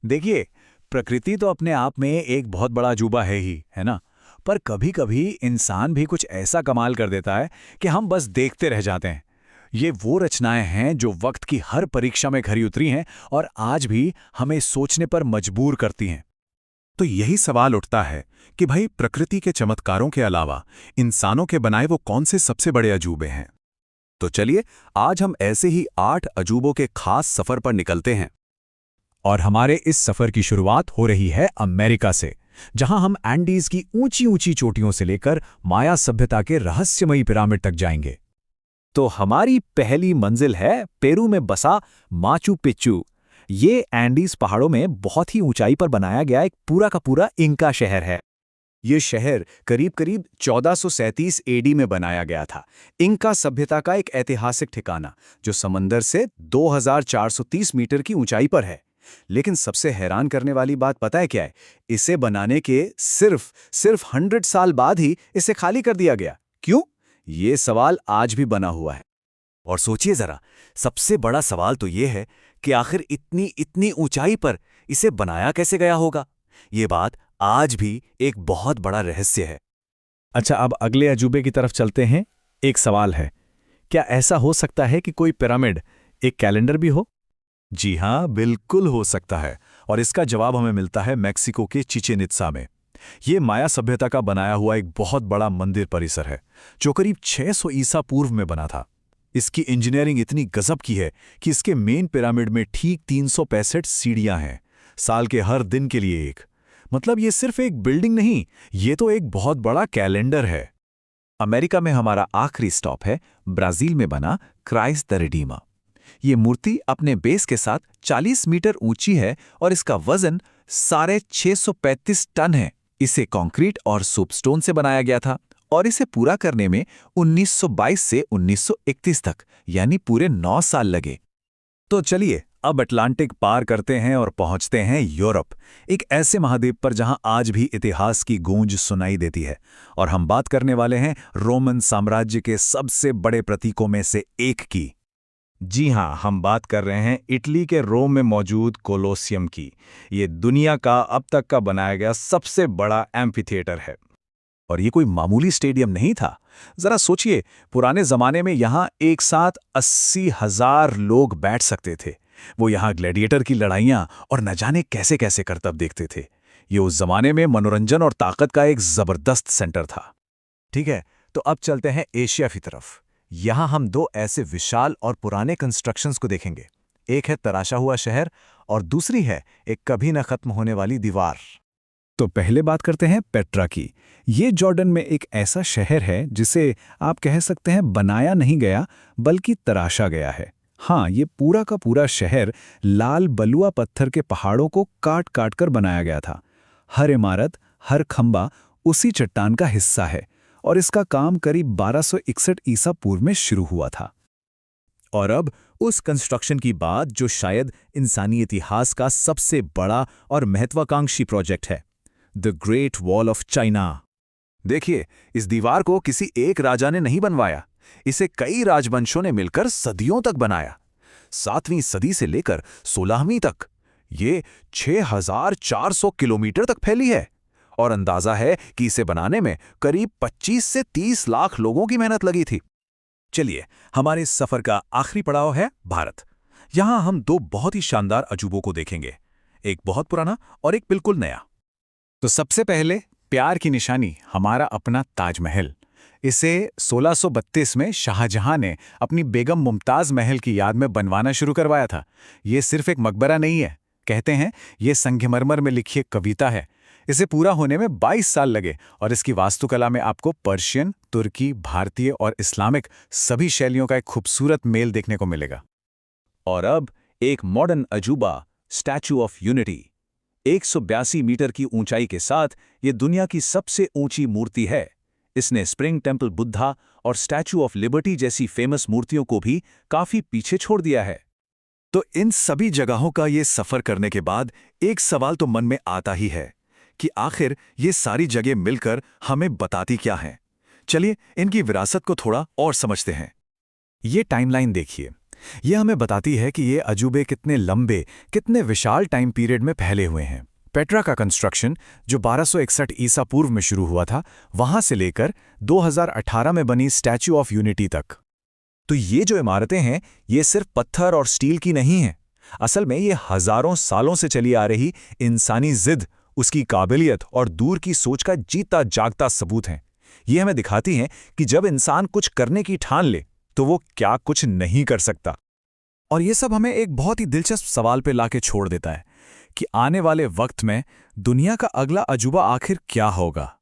देखिए, प्रकृति तो अपने आप में एक बहुत बड़ा अजूबा है ही, है ना? पर कभी-कभी इंसान भी कुछ ऐसा कमाल कर देता है कि हम बस देखते रह जाते हैं। ये वो रचनाएं हैं जो वक्त की हर परीक्षा में खरी उतरी हैं और आज भी हमें सोचने पर मजबूर करती हैं। तो यही सवाल उठता है कि भाई प्रकृति के चमत्कारों के अलावा इंसानों के बनाए वो कौन से सबसे बड़े अजूबे हैं। तो चलिए आज हम ऐसे ही 8 अजूबों के खास सफर पर निकलते हैं। और हमारे इस सफर की शुरुआत हो रही है अमेरिका से, जहां हम एंडीज की ऊंची ऊंची चोटियों से लेकर माया सभ्यता के रहस्यमयी पिरामिड तक जाएंगे। तो हमारी पहली मंजिल है पेरू में बसा माचू पिच्चू। ये एंडीज पहाड़ों में बहुत ही ऊंचाई पर बनाया गया एक पूरा का पूरा इंका शहर है। ये शहर करीब-करीब 1437 एडी में बनाया गया था। इंका सभ्यता का एक ऐतिहासिक ठिकाना जो समंदर से 2430 मीटर की ऊंचाई पर है। लेकिन सबसे हैरान करने वाली बात पता है क्या है? इसे बनाने के सिर्फ 100 साल बाद ही इसे खाली कर दिया गया। क्यों? ये सवाल आज भी बना हुआ है। और सोचिए जरा, सबसे बड़ा सवाल तो ये है कि आखिर इतनी इतनी ऊंचाई पर इसे बनाया कैसे गया होगा। ये बात आज भी एक बहुत बड़ा रहस्य है। अच्छा, अब अगले अजूबे की तरफ चलते हैं। एक सवाल है, क्या ऐसा हो सकता है कि कोई पिरामिड एक कैलेंडर भी हो? जी हाँ, बिल्कुल हो सकता है। और इसका जवाब हमें मिलता है मेक्सिको के चिचेन इत्जा में। ये माया सभ्यता का बनाया हुआ एक बहुत बड़ा मंदिर परिसर है जो करीब 600 ईसा पूर्व में बना था। इसकी इंजीनियरिंग इतनी गजब की है कि इसके मेन पिरामिड में ठीक 365 सीढ़ियां हैं, साल के हर दिन के लिए एक। मतलब ये सिर्फ एक बिल्डिंग नहीं, ये तो एक बहुत बड़ा कैलेंडर है। अमेरिका में हमारा आखिरी स्टॉप है ब्राजील में बना क्राइस्ट द रिडीमर। ये मूर्ति अपने बेस के साथ 40 मीटर ऊंची है और इसका वजन 635 टन है। इसे कंक्रीट और सोपस्टोन से बनाया गया था और इसे पूरा करने में 1922 से 1931 तक यानी पूरे 9 साल लगे। तो चलिए अब अटलांटिक पार करते हैं और पहुंचते हैं यूरोप, एक ऐसे महाद्वीप पर जहां आज भी इतिहास की गूंज सुनाई देती है। और हम बात करने वाले हैं रोमन साम्राज्य के सबसे बड़े प्रतीकों में से एक की। जी हाँ, हम बात कर रहे हैं इटली के रोम में मौजूद कोलोसियम की। ये दुनिया का अब तक का बनाया गया सबसे बड़ा एम्फीथिएटर है। और ये कोई मामूली स्टेडियम नहीं था। जरा सोचिए, पुराने जमाने में यहाँ एक साथ 80,000 लोग बैठ सकते थे। वो यहाँ ग्लैडिएटर की लड़ाइयाँ और न जाने कैसे कैसे करतब देखते थे। ये उस जमाने में मनोरंजन और ताकत का एक जबरदस्त सेंटर था। ठीक है, तो अब चलते हैं एशिया की तरफ। यहाँ हम दो ऐसे विशाल और पुराने कंस्ट्रक्शंस को देखेंगे। एक है तराशा हुआ शहर और दूसरी है एक कभी न खत्म होने वाली दीवार। तो पहले बात करते हैं पेट्रा की। ये जॉर्डन में एक ऐसा शहर है जिसे आप कह सकते हैं बनाया नहीं गया बल्कि तराशा गया है। हाँ, ये पूरा का पूरा शहर लाल बलुआ पत्थर के पहाड़ों को काट काट कर बनाया गया था। हर इमारत, हर खंबा उसी चट्टान का हिस्सा है और इसका काम करीब 1261 ईसा पूर्व में शुरू हुआ था। और अब उस कंस्ट्रक्शन की बात जो शायद इंसानी इतिहास का सबसे बड़ा और महत्वाकांक्षी प्रोजेक्ट है, the great wall of China. देखिए, इस दीवार को किसी एक राजा ने नहीं बनवाया, इसे कई राजवंशों ने मिलकर सदियों तक बनाया। 7वीं सदी से लेकर 16वीं तक ये 6400 किलोमीटर तक फैली है। और अंदाजा है कि इसे बनाने में करीब 25 से 30 लाख लोगों की मेहनत लगी थी। चलिए, हमारे इस सफर का आखिरी पड़ाव है भारत। यहां हम दो बहुत ही शानदार अजूबों को देखेंगे, एक बहुत पुराना और एक बिल्कुल नया। तो सबसे पहले प्यार की निशानी, हमारा अपना ताजमहल। इसे 1632 में शाहजहां ने अपनी बेगम मुमताज महल की याद में बनवाना शुरू करवाया था। ये सिर्फ एक मकबरा नहीं है, कहते हैं ये संगमरमर में लिखी एक कविता है। इसे पूरा होने में 22 साल लगे और इसकी वास्तुकला में आपको पर्शियन, तुर्की, भारतीय और इस्लामिक सभी शैलियों का एक खूबसूरत मेल देखने को मिलेगा। और अब एक मॉडर्न अजूबा, स्टैचू ऑफ यूनिटी। 182 मीटर की ऊंचाई के साथ ये दुनिया की सबसे ऊंची मूर्ति है। इसने स्प्रिंग टेम्पल बुद्धा और स्टैचू ऑफ लिबर्टी जैसी फेमस मूर्तियों को भी काफी पीछे छोड़ दिया है। तो इन सभी जगहों का ये सफर करने के बाद एक सवाल तो मन में आता ही है कि आखिर ये सारी जगह मिलकर हमें बताती क्या हैं। चलिए इनकी विरासत को थोड़ा और समझते हैं। ये टाइमलाइन देखिए। ये हमें बताती है कि ये अजूबे कितने लंबे, कितने विशाल टाइम पीरियड में फैले हुए हैं। पेट्रा का कंस्ट्रक्शन, जो 1261 ईसा पूर्व में शुरू हुआ था, वहां से लेकर 2018 में बनी स्टैच्यू ऑफ यूनिटी तक। तो ये जो इमारतें हैं, ये सिर्फ पत्थर और स्टील की नहीं हैं। असल में ये हजारों सालों से चली आ रही इंसानी जिद, उसकी काबिलियत और दूर की सोच का जीता जागता सबूत हैं। ये हमें दिखाती हैं कि जब इंसान कुछ करने की ठान ले तो वो क्या कुछ नहीं कर सकता। और ये सब हमें एक बहुत ही दिलचस्प सवाल पे लाके छोड़ देता है कि आने वाले वक्त में दुनिया का अगला अजूबा आखिर क्या होगा।